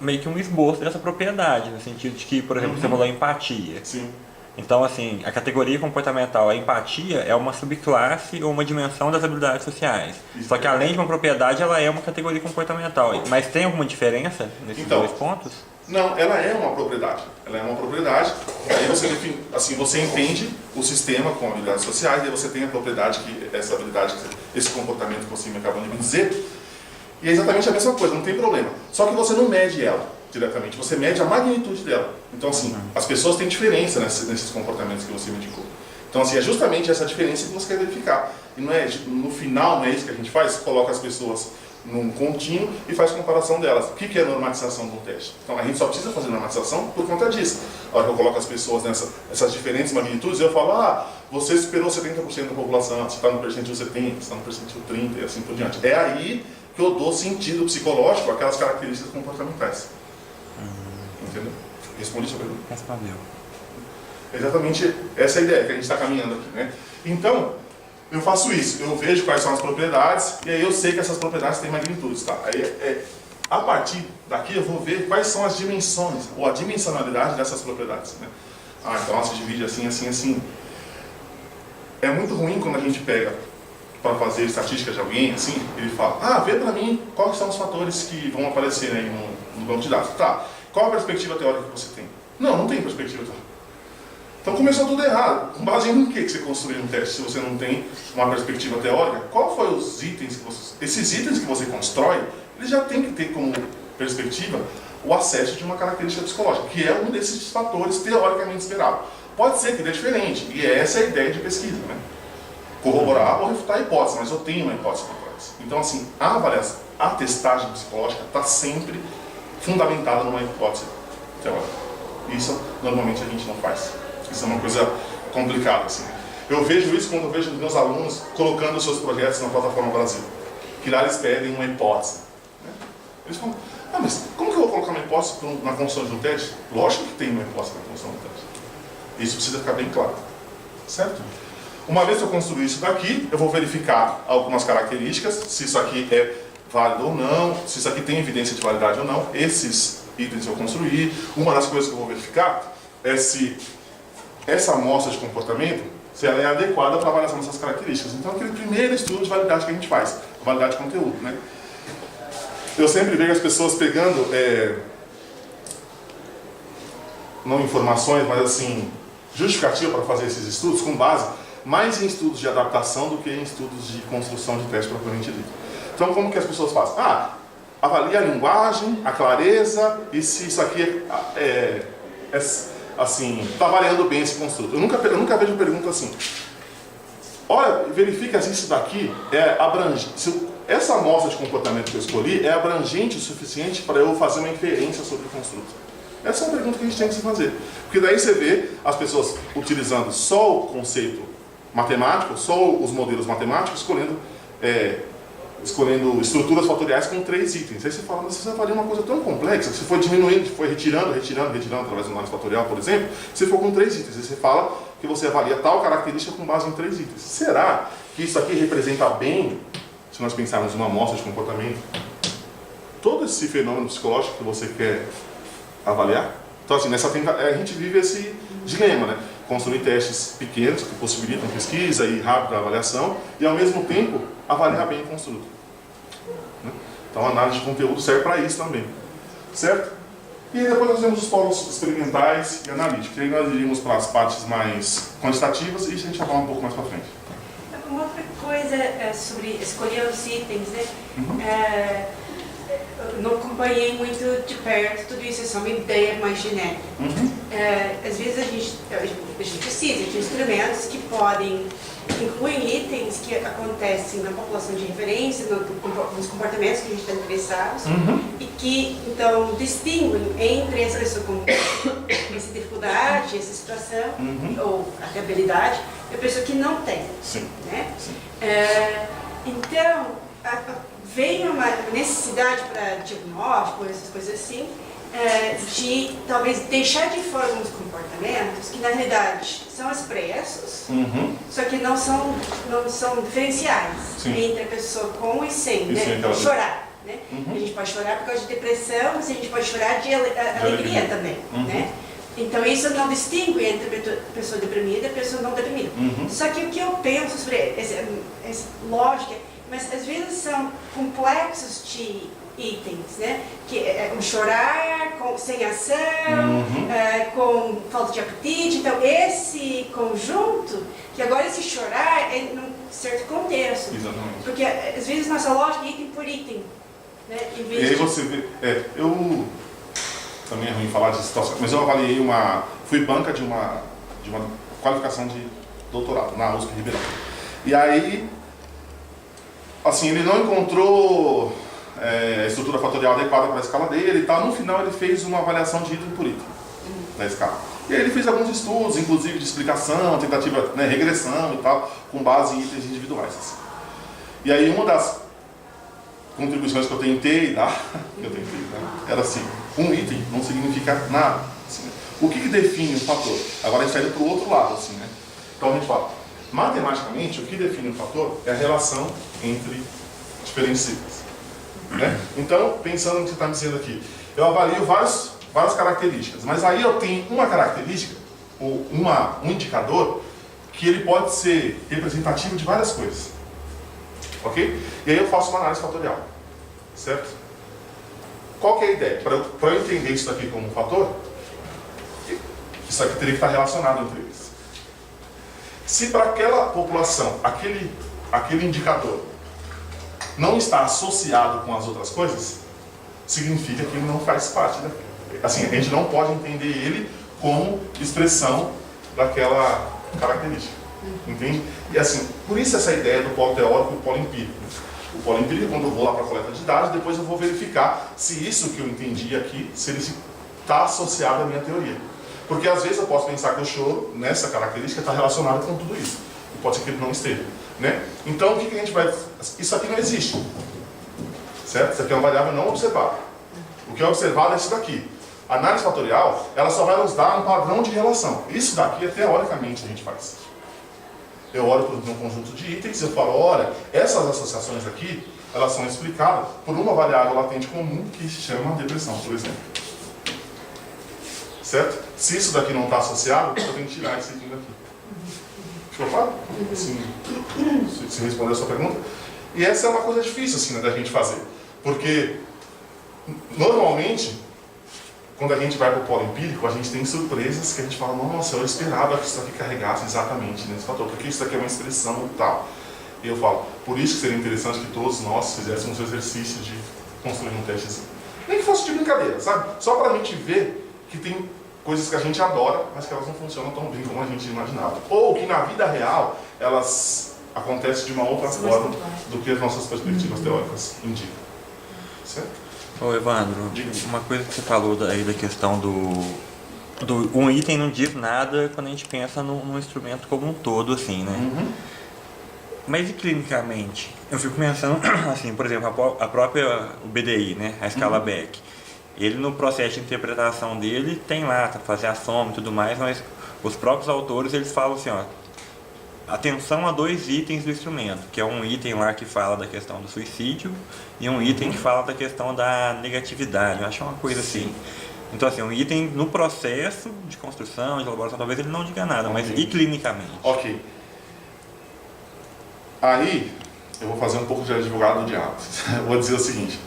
meio que um esboço dessa propriedade, no sentido de que, por exemplo, você falou empatia. Sim. Então, assim, a categoria comportamental, a empatia, é uma subclasse ou uma dimensão das habilidades sociais. Só que além de uma propriedade, ela é uma categoria comportamental. Mas tem alguma diferença nesses dois pontos? Não, ela é uma propriedade. Ela é uma propriedade. Aí você define, assim, você entende o sistema com habilidades sociais, e aí você tem a propriedade, essa habilidade, esse comportamento que você me acabou de me dizer. E é exatamente a mesma coisa, não tem problema. Só que você não mede ela diretamente, você mede a magnitude dela. Então, assim, as pessoas têm diferença nesses comportamentos que você me indicou. Então, assim, é justamente essa diferença que você quer verificar. E não é, no final, não é isso que a gente faz? Coloca as pessoas num contínuo e faz comparação delas. O que é a normatização de um teste? Então, a gente só precisa fazer normatização por conta disso. A hora que eu coloco as pessoas nessas diferentes magnitudes, eu falo, você superou 70% da população, você está no percentil 70%, você está no percentil 30% e assim por diante. É aí que eu dou sentido psicológico àquelas características comportamentais. Entendeu? Respondi sua pergunta? Respondeu. Exatamente essa é a ideia que a gente está caminhando aqui, né? Então, eu faço isso, eu vejo quais são as propriedades e aí eu sei que essas propriedades têm magnitudes, tá? Aí, a partir daqui eu vou ver quais são as dimensões ou a dimensionalidade dessas propriedades, né? Então ela se divide assim, assim, assim. É muito ruim quando a gente pega para fazer estatística de alguém, assim, ele fala, vê para mim quais são os fatores que vão aparecer aí no banco de dados. Tá. Qual a perspectiva teórica que você tem? Não tem perspectiva teórica. Então começou tudo errado. Com base em que você construiu um teste se você não tem uma perspectiva teórica? Qual foi os itens que você... Esses itens que você constrói, eles já tem que ter como perspectiva o acesso de uma característica psicológica, que é um desses fatores teoricamente esperados. Pode ser que dê diferente, e essa é a ideia de pesquisa, né? Corroborar ou refutar a hipótese, mas eu tenho uma hipótese por trás. Então, assim, a avaliação, a testagem psicológica está sempre fundamentada numa hipótese teórica. Isso, normalmente, a gente não faz. Isso é uma coisa complicada, assim. Eu vejo isso quando eu vejo os meus alunos colocando os seus projetos na plataforma Brasil. Que lá eles pedem uma hipótese. Né? Eles falam, mas como que eu vou colocar uma hipótese na construção de um teste? Lógico que tem uma hipótese na construção de um teste. Isso precisa ficar bem claro. Certo? Uma vez que eu construir isso daqui, eu vou verificar algumas características, se isso aqui é válido ou não, se isso aqui tem evidência de validade ou não. Esses itens eu construí. Uma das coisas que eu vou verificar é se essa amostra de comportamento, se ela é adequada para a avaliação dessas características. Então, aquele primeiro estudo de validade que a gente faz, validade de conteúdo, né? Eu sempre vejo as pessoas pegando, não informações, mas assim, justificativa para fazer esses estudos com base mais em estudos de adaptação do que em estudos de construção de teste propriamente dito. Então, como que as pessoas fazem? Avalia a linguagem, a clareza, e se isso aqui assim, está variando bem esse construto. Eu nunca vejo pergunta assim, olha, verifica se isso daqui é abrangente, se essa amostra de comportamento que eu escolhi é abrangente o suficiente para eu fazer uma inferência sobre o construto. Essa é uma pergunta que a gente tem que se fazer. Porque daí você vê as pessoas utilizando só o conceito matemático, só os modelos matemáticos, escolhendo estruturas fatoriais com 3 itens. Aí você fala, mas você avalia uma coisa tão complexa, que você foi diminuindo, foi retirando através do análise fatorial, por exemplo, você for com 3 itens. Aí você fala que você avalia tal característica com base em 3 itens. Será que isso aqui representa bem, se nós pensarmos em uma amostra de comportamento, todo esse fenômeno psicológico que você quer avaliar? Então, assim, a gente vive esse dilema, né? Construir testes pequenos que possibilitam pesquisa e rápida avaliação e, ao mesmo tempo, avaliar bem o construto. Né? Então, a análise de conteúdo serve para isso também. Certo? E depois nós temos os polos experimentais e analíticos. E aí nós iríamos para as partes mais quantitativas e isso a gente vai falar um pouco mais para frente. Uma outra coisa sobre escolher os itens, né? Eu não acompanhei muito de perto tudo isso, é só uma ideia mais genérica. Às vezes a gente precisa de instrumentos que podem incluir itens que acontecem na população de referência, nos comportamentos que a gente está interessado, e que então distinguem entre essa pessoa com essa dificuldade, essa situação, ou até habilidade, e a pessoa que não tem. Sim. Né? Sim. Então, vem uma necessidade para diagnóstico, essas coisas assim, de talvez deixar de fora alguns comportamentos que na realidade são expressos, só que não são diferenciais. Sim. Entre a pessoa com e sem, né? Chorar. Né? A gente pode chorar por causa de depressão, mas a gente pode chorar de alegria também. Né? Então isso não distingue entre a pessoa deprimida e a pessoa não deprimida. Só que o que eu penso sobre essa lógica, mas às vezes são complexos de itens, né? Que é chorar, sem ação, com falta de apetite. Então esse conjunto, que agora esse chorar é num certo contexto. Exatamente. Porque às vezes nossa lógica é item por item. Né? E aí você vê, eu também é ruim falar de situação, mas eu avaliei fui banca de uma qualificação de doutorado na USP Ribeirão. E aí, assim, ele não encontrou estrutura fatorial adequada para a escala dele e tal. No final ele fez uma avaliação de item por item da escala. E aí ele fez alguns estudos, inclusive de explicação, tentativa, né, regressão e tal, com base em itens individuais. Assim. E aí uma das contribuições que eu tentei dar, era assim, um item não significa nada. Assim, né? O que define um fator? Agora a gente está indo para o outro lado, assim, né? Então a gente fala, matematicamente, o que define um fator é a relação entre diferentes cifras. Né? Então, pensando no que você está me dizendo aqui, eu avalio várias características, mas aí eu tenho uma característica, ou um indicador, que ele pode ser representativo de várias coisas. Ok? E aí eu faço uma análise fatorial. Certo? Qual que é a ideia? Para eu entender isso aqui como um fator, isso aqui teria que estar relacionado entre eles. Se para aquela população, aquele indicador não está associado com as outras coisas, significa que ele não faz parte daquilo. Assim, a gente não pode entender ele como expressão daquela característica. Entende? E assim, por isso essa ideia do polo teórico e do polo empírico. O polo empírico, quando eu vou lá para a coleta de dados, depois eu vou verificar se isso que eu entendi aqui, se ele está associado à minha teoria. Porque às vezes eu posso pensar que o choro, nessa característica, está relacionado com tudo isso. E pode ser que ele não esteja. Né? Então, o que a gente vai... Isso aqui não existe. Certo? Isso aqui é uma variável não observada. O que é observado é isso daqui. A análise fatorial, ela só vai nos dar um padrão de relação. Isso daqui, teoricamente, a gente faz. Eu olho para um conjunto de itens e eu falo, olha, essas associações aqui, elas são explicadas por uma variável latente comum que se chama depressão, por exemplo. Certo? Se isso daqui não está associado, eu tenho que tirar esse item daqui. Ficou claro? Assim, se responder a sua pergunta. E essa é uma coisa difícil assim, né, da gente fazer. Porque, normalmente, quando a gente vai para o polo empírico, a gente tem surpresas que a gente fala, nossa, eu esperava que isso aqui carregasse exatamente nesse fator, porque isso aqui é uma expressão tal. E eu falo, por isso que seria interessante que todos nós fizéssemos o exercício de construir um testezinho. Nem que fosse de brincadeira, sabe? Só para a gente ver que tem coisas que a gente adora, mas que elas não funcionam tão bem como a gente imaginava. Ou que na vida real, elas acontecem de uma outra forma do que as nossas perspectivas teóricas indicam. Certo? Ô Evandro, uma coisa que você falou aí da questão do um item não diz nada quando a gente pensa num instrumento como um todo, assim, né? Uhum. Mas e clinicamente? Eu fico pensando, assim, por exemplo, a própria o BDI, né? A escala Beck. Ele no processo de interpretação dele tem lá, tá, fazer a soma e tudo mais, mas os próprios autores eles falam assim, ó, atenção a 2 itens do instrumento, que é um item lá que fala da questão do suicídio e um item que fala da questão da negatividade. Eu acho uma coisa assim. Então, assim, um item no processo de construção, de elaboração, talvez ele não diga nada, mas e clinicamente? Ok. Aí, eu vou fazer um pouco de advogado do diabo. Eu vou dizer o seguinte,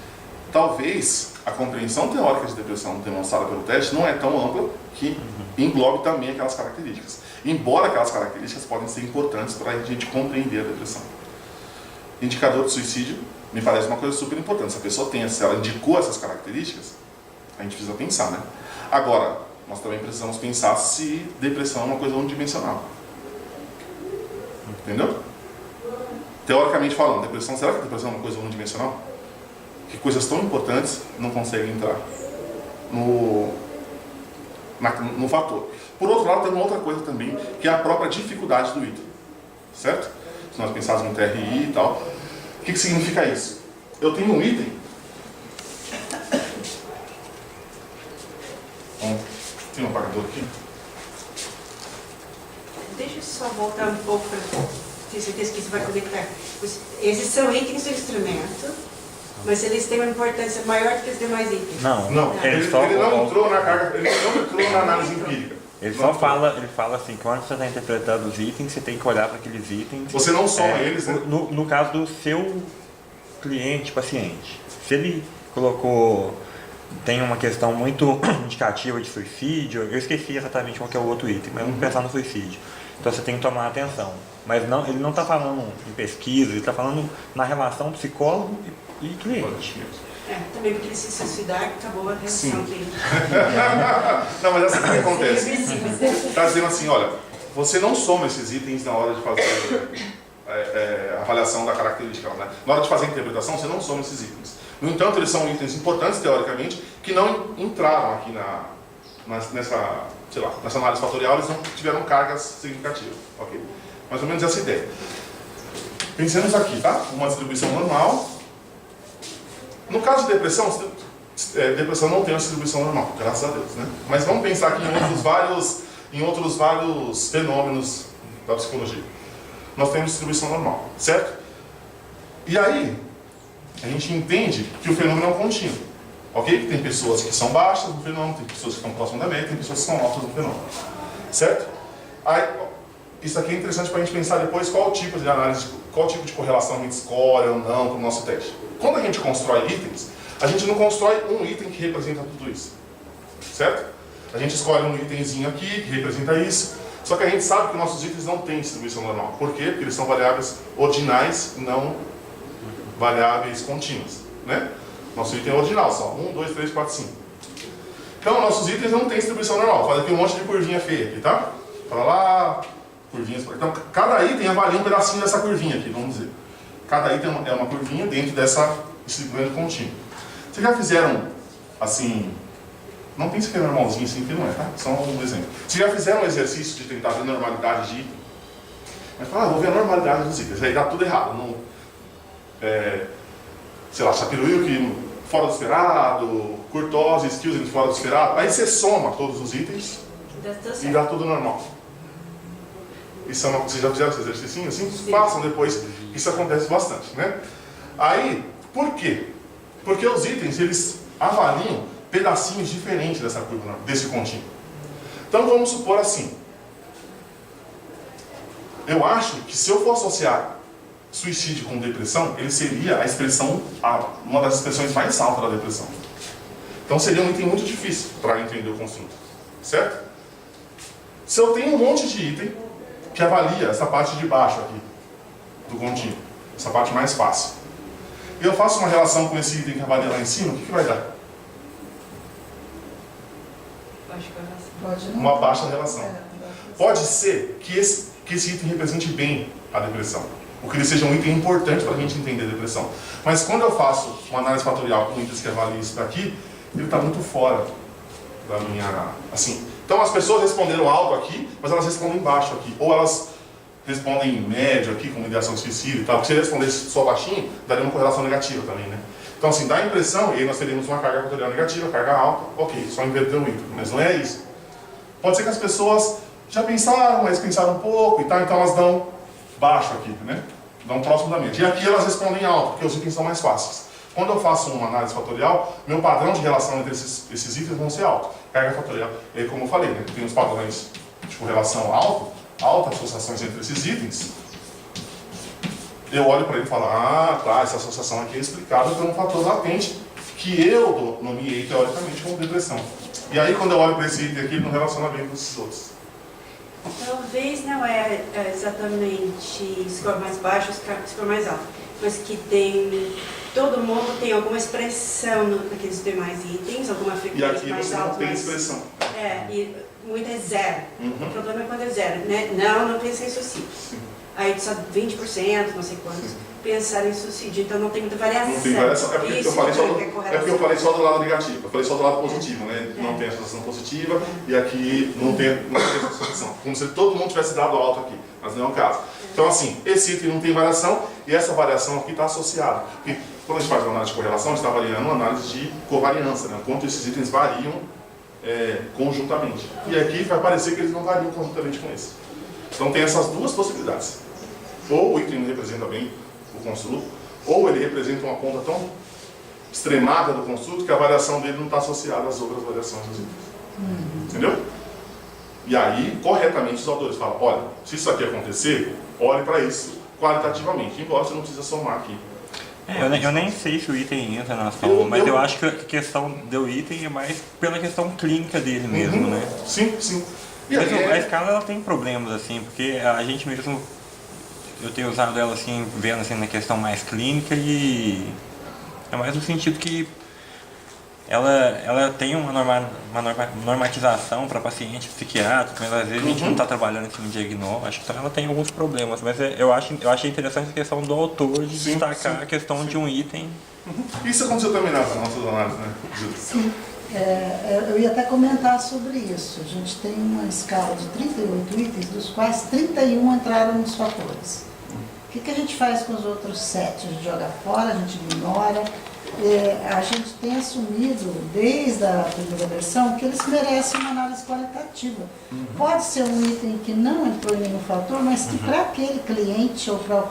talvez a compreensão teórica de depressão demonstrada pelo teste não é tão ampla que englobe também aquelas características. Embora aquelas características podem ser importantes para a gente compreender a depressão. Indicador de suicídio me parece uma coisa super importante. Se a pessoa tem, se ela indicou essas características, a gente precisa pensar, né? Agora, nós também precisamos pensar se depressão é uma coisa unidimensional. Entendeu? Teoricamente falando, depressão, será que a depressão é uma coisa unidimensional? Que coisas tão importantes não conseguem entrar no fator. Por outro lado, tem uma outra coisa também, que é a própria dificuldade do item. Certo? Se nós pensarmos no TRI e tal. O que significa isso? Eu tenho um item. Tem um apagador aqui? Deixa eu só voltar um pouco para ter certeza que isso vai conectar. Esses são itens do instrumento, mas eles têm uma importância maior do que os demais itens. Não, ele não entrou na carga, ele não entrou na análise empírica. Ele só fala, ele fala assim, quando você está interpretando os itens, você tem que olhar para aqueles itens. Você não soma eles, né? No caso do seu cliente, paciente, se ele colocou, tem uma questão muito indicativa de suicídio, eu esqueci exatamente qual que é o outro item, mas vamos pensar no suicídio. Então você tem que tomar atenção. Mas não, ele não está falando em pesquisa, ele está falando na relação psicólogo e cliente. Também porque ele se suicidar, acabou a relação dele. Não, mas assim que acontece. Está dizendo assim, olha, você não soma esses itens na hora de fazer a avaliação da característica. Né? Na hora de fazer a interpretação, você não soma esses itens. No entanto, eles são itens importantes, teoricamente, que não entraram aqui nessa análise fatorial, eles não tiveram cargas significativas. Okay? Mais ou menos essa ideia. Pensemos aqui, tá? Uma distribuição normal. No caso de depressão, depressão não tem uma distribuição normal, graças a Deus, né? Mas vamos pensar aqui em outros vários fenômenos da psicologia. Nós temos distribuição normal, certo? E aí, a gente entende que o fenômeno é um contínuo, ok? Tem pessoas que são baixas no fenômeno, tem pessoas que estão próximas da média, tem pessoas que são altas no fenômeno, certo? Aí, isso aqui é interessante para a gente pensar depois qual tipo de análise, qual tipo de correlação a gente escolhe ou não para o nosso teste. Quando a gente constrói itens, a gente não constrói um item que representa tudo isso, certo? A gente escolhe um itemzinho aqui que representa isso, só que a gente sabe que nossos itens não têm distribuição normal. Por quê? Porque eles são variáveis ordinais e não variáveis contínuas, né? Nosso item é ordinal, só 1, 2, 3, 4, 5. Então, nossos itens não têm distribuição normal. Faz aqui um monte de curvinha feia aqui, tá? Para lá, curvinhas para cá. Então, cada item avalia um pedacinho dessa curvinha aqui, vamos dizer. Cada item é uma curvinha dentro desse grande contínuo. Vocês já fizeram, assim, não pense que é normalzinho assim, que não é, tá? Só um exemplo. Vocês já fizeram um exercício de tentar ver a normalidade de item? Mas fala, vou ver a normalidade dos itens. Aí dá tudo errado. Não, sei lá, Shapiroyuk fora do esperado, Kurtoz, Skills fora do esperado. Aí você soma todos os itens e dá tudo normal. Isso vocês já fizeram esse exercício assim? Sim. Façam depois, isso acontece bastante, né? Aí, por quê? Porque os itens, eles avaliam pedacinhos diferentes dessa curva, desse contínuo. Então vamos supor assim. Eu acho que se eu for associar suicídio com depressão, ele seria a expressão, uma das expressões mais altas da depressão. Então seria um item muito difícil para entender o construto, certo? Se eu tenho um monte de item que avalia essa parte de baixo aqui, do contínuo, essa parte mais fácil, e eu faço uma relação com esse item que avalia lá em cima, o que vai dar? Acho que vai ser. Pode não. Uma baixa relação. É, Pode ser que esse item represente bem a depressão, ou que ele seja um item importante para a gente entender a depressão. Mas quando eu faço uma análise fatorial com itens que avaliam isso daqui, ele está muito fora da minha... Assim, então as pessoas responderam alto aqui, mas elas respondem baixo aqui. Ou elas respondem médio aqui, com ideação esquecida e tal. Porque se ele respondesse só baixinho, daria uma correlação negativa também, né? Então assim, dá a impressão, e aí nós teríamos uma carga fatorial negativa, carga alta, ok, só inverter o item, mas não é isso. Pode ser que as pessoas já pensaram, mas pensaram um pouco e tal, então elas dão baixo aqui, né? Dão próximo da média. E aqui elas respondem alto, porque os itens são mais fáceis. Quando eu faço uma análise fatorial, meu padrão de relação entre esses itens vão ser alto. Carga fatorial, e aí, como eu falei, né, tem os padrões de correlação alta, associações entre esses itens. Eu olho para ele e falo, ah, tá, essa associação aqui é explicada por um fator latente que eu nomeei teoricamente como depressão. E aí, quando eu olho para esse item aqui, ele não relaciona bem com esses outros. Talvez não é exatamente score mais baixo, score mais alto, mas que tem... Todo mundo tem alguma expressão naqueles demais itens, alguma E frequência aqui mais você alta. não tem mais... expressão. É, e muito é zero. Uhum. O problema é quando é zero, né? Não pensa em suicídio. Aí só 20%, não sei quantos, pensaram em suicídio, então não tem muita variação. Não tem variação, é porque Isso eu falei só do, que é porque eu falei só do lado negativo, eu falei só do lado positivo, né? Não tem associação positiva e aqui não tem associação. Como se todo mundo tivesse dado alto aqui, mas não é o caso. Então assim, esse item não tem variação e essa variação aqui está associada. Porque quando a gente faz uma análise de correlação, a gente está avaliando uma análise de covariância, né? Quanto esses itens variam conjuntamente. E aqui vai parecer que eles não variam conjuntamente com esse. Então tem essas duas possibilidades. Ou o item não representa bem o construto, ou ele representa uma ponta tão extremada do construto que a variação dele não está associada às outras variações dos itens. Entendeu? E aí, corretamente, os autores falam, olha, se isso aqui acontecer, olhe para isso qualitativamente, embora você não precisa somar aqui. Eu nem sei se o item entra na soma, mas eu acho que a questão do item é mais pela questão clínica dele mesmo, né? Sim, sim. E Mas aí, a escala ela tem problemas, assim, porque a gente mesmo, eu tenho usado ela assim, vendo assim na questão mais clínica e é mais no sentido que ela tem uma normatização para paciente psiquiátrico, mas às vezes a gente não está trabalhando em diagnóstico, então ela tem alguns problemas, mas eu achei interessante a questão do autor de destacar a questão de um item. Isso aconteceu também nas nossas análises, né, Júlia? Sim. Eu ia até comentar sobre isso. A gente tem uma escala de 38 itens, dos quais 31 entraram nos fatores. O que a gente faz com os outros 7? A gente joga fora, a gente ignora. A gente tem assumido, desde a primeira versão, que eles merecem uma análise qualitativa. Pode ser um item que não entrou em nenhum fator, mas que para aquele cliente ou para